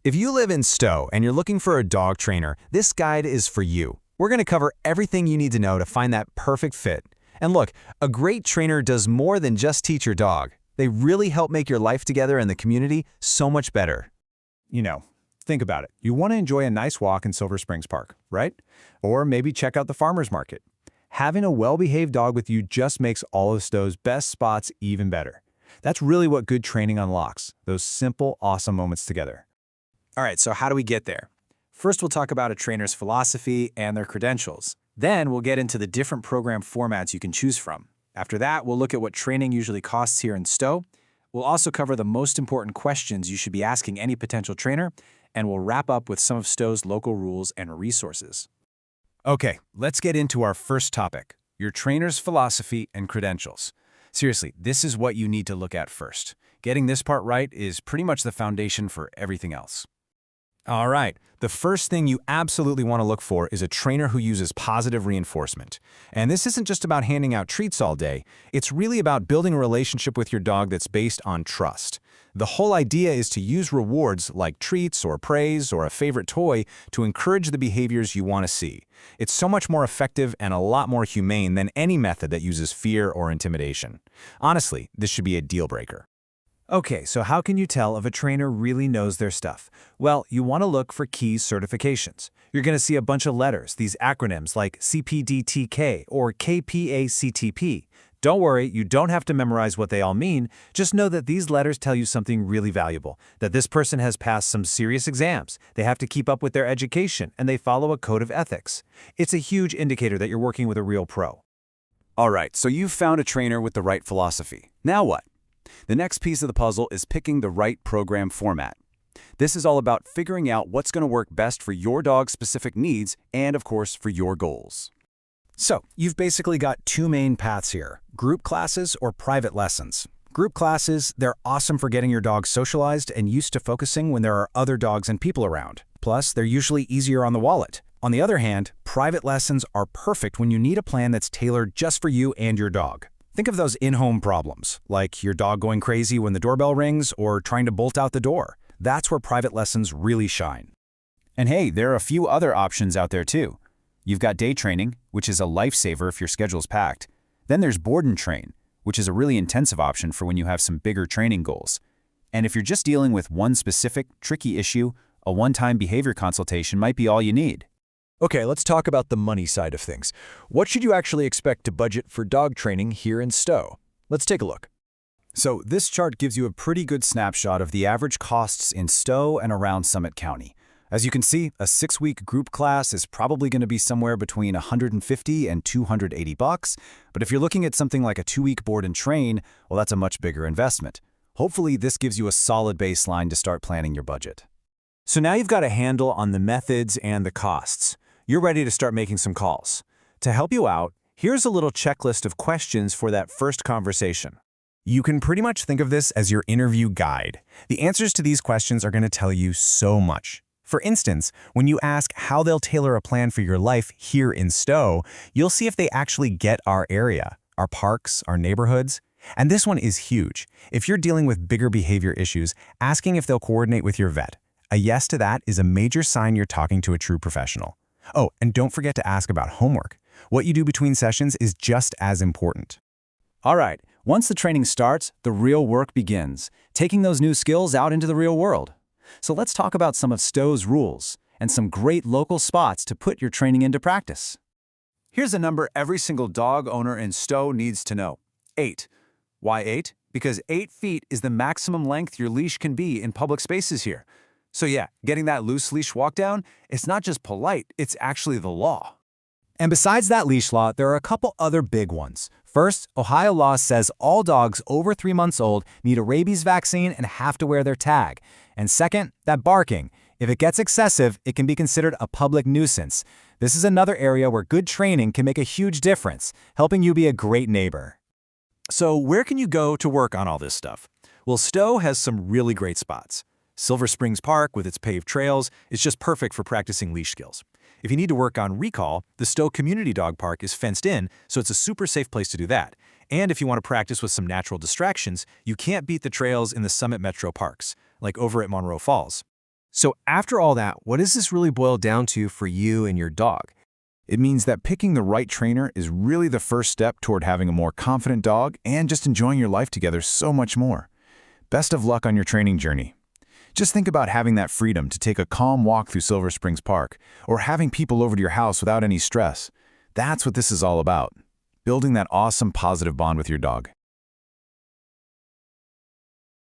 If you live in Stow and you're looking for a dog trainer, this guide is for you. We're going to cover everything you need to know to find that perfect fit. And look, a great trainer does more than just teach your dog. They really help make your life together in the community so much better. Think about it. You want to enjoy a nice walk in Silver Springs Park, right? Or maybe check out the farmer's market. Having a well-behaved dog with you just makes all of Stow's best spots even better. That's really what good training unlocks, those simple, awesome moments together. All right, so how do we get there? First, we'll talk about a trainer's philosophy and their credentials. Then we'll get into the different program formats you can choose from. After that, we'll look at what training usually costs here in Stow. We'll also cover the most important questions you should be asking any potential trainer, and we'll wrap up with some of Stow's local rules and resources. Okay, let's get into our first topic, your trainer's philosophy and credentials. Seriously, this is what you need to look at first. Getting this part right is pretty much the foundation for everything else. All right, the first thing you absolutely want to look for is a trainer who uses positive reinforcement. And this isn't just about handing out treats all day. It's really about building a relationship with your dog that's based on trust. The whole idea is to use rewards like treats or praise or a favorite toy to encourage the behaviors you want to see. It's so much more effective and a lot more humane than any method that uses fear or intimidation. Honestly, this should be a deal breaker. Okay, so how can you tell if a trainer really knows their stuff? Well, you want to look for key certifications. You're going to see a bunch of letters, these acronyms like CPDTK or KPACTP. Don't worry, you don't have to memorize what they all mean. Just know that these letters tell you something really valuable, that this person has passed some serious exams, they have to keep up with their education, and they follow a code of ethics. It's a huge indicator that you're working with a real pro. All right, so you've found a trainer with the right philosophy. Now what? The next piece of the puzzle is picking the right program format. This is all about figuring out what's going to work best for your dog's specific needs and, of course, for your goals. So, you've basically got two main paths here, group classes or private lessons. Group classes, they're awesome for getting your dog socialized and used to focusing when there are other dogs and people around. Plus, they're usually easier on the wallet. On the other hand, private lessons are perfect when you need a plan that's tailored just for you and your dog. Think of those in-home problems, like your dog going crazy when the doorbell rings or trying to bolt out the door. That's where private lessons really shine. And hey, there are a few other options out there too. You've got day training, which is a lifesaver if your schedule's packed. Then there's board and train, which is a really intensive option for when you have some bigger training goals. And if you're just dealing with one specific, tricky issue, a one-time behavior consultation might be all you need. Okay, let's talk about the money side of things. What should you actually expect to budget for dog training here in Stow? Let's take a look. So this chart gives you a pretty good snapshot of the average costs in Stow and around Summit County. As you can see, a 6-week group class is probably going to be somewhere between $150 and $280, but if you're looking at something like a 2-week board and train, well, that's a much bigger investment. Hopefully, this gives you a solid baseline to start planning your budget. So now you've got a handle on the methods and the costs. You're ready to start making some calls. To help you out, here's a little checklist of questions for that first conversation. You can pretty much think of this as your interview guide. The answers to these questions are going to tell you so much. For instance, when you ask how they'll tailor a plan for your life here in Stow, you'll see if they actually get our area, our parks, our neighborhoods. And this one is huge. If you're dealing with bigger behavior issues, asking if they'll coordinate with your vet. A yes to that is a major sign you're talking to a true professional. Oh, and don't forget to ask about homework. What you do between sessions is just as important. All right, once the training starts, the real work begins, taking those new skills out into the real world. So let's talk about some of Stow's rules and some great local spots to put your training into practice. Here's a number every single dog owner in Stow needs to know. 8. Why 8? Because 8 feet is the maximum length your leash can be in public spaces here. So yeah, getting that loose leash walk down, it's not just polite, it's actually the law. And besides that leash law, there are a couple other big ones. First, Ohio law says all dogs over 3 months old need a rabies vaccine and have to wear their tag. And second, that barking. If it gets excessive, it can be considered a public nuisance. This is another area where good training can make a huge difference, helping you be a great neighbor. So where can you go to work on all this stuff? Well, Stow has some really great spots. Silver Springs Park, with its paved trails, is just perfect for practicing leash skills. If you need to work on recall, the Stow Community Dog Park is fenced in, so it's a super safe place to do that. And if you want to practice with some natural distractions, you can't beat the trails in the Summit Metro parks, like over at Monroe Falls. So after all that, what does this really boil down to for you and your dog? It means that picking the right trainer is really the first step toward having a more confident dog and just enjoying your life together so much more. Best of luck on your training journey. Just think about having that freedom to take a calm walk through Silver Springs Park, or having people over to your house without any stress. That's what this is all about. Building that awesome positive bond with your dog.